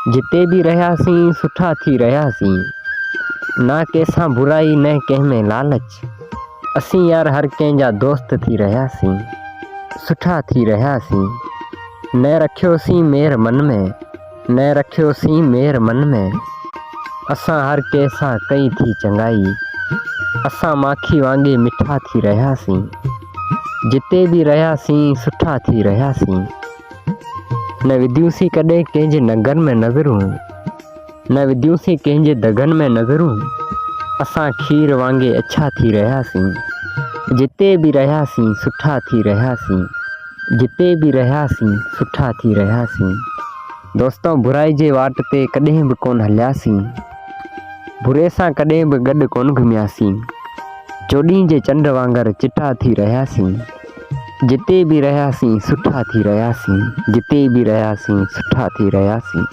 जिते भी रहियासीं सुठा थी रहियासीं, ना कंहिंसां बुराई न कंहिं में लालच। असीं यार हर कंहिंजा दोस्त थी रहियासीं, सुठा थी रहियासीं। न रखियोसीं मेर मन में, न रखियोसीं मेर मन में। असां हर कंहिंसां कई थी चङाई, असां माखी वांगे मिठा थी रहियासीं। जिते भी रहियासीं सुठा थी रहियासीं। न विधियूंसीं कॾहिं कंहिंजे नगन में नज़रूं, न विधियूंसीं कंहिंजे दगन में नज़रूं। असां खीर वांगे अछा थी रहियासीं। जिते भी रहियासीं सुठा थी रहियासीं। जिते भी रहियासीं सुठा थी रहियासीं। दोस्तों, बुराई जे वाट ते कॾहिं बि कोन हलियासीं, बुरे सां कॾहिं बि गॾु कोन घुमियासीं। चोॾीं जे चंड वांगुरु चिटा थी रहियासीं। जिते भी रहियासीं सुठा थी रहियासीं। जिते भी रहियासीं सुठा थी रहियासीं।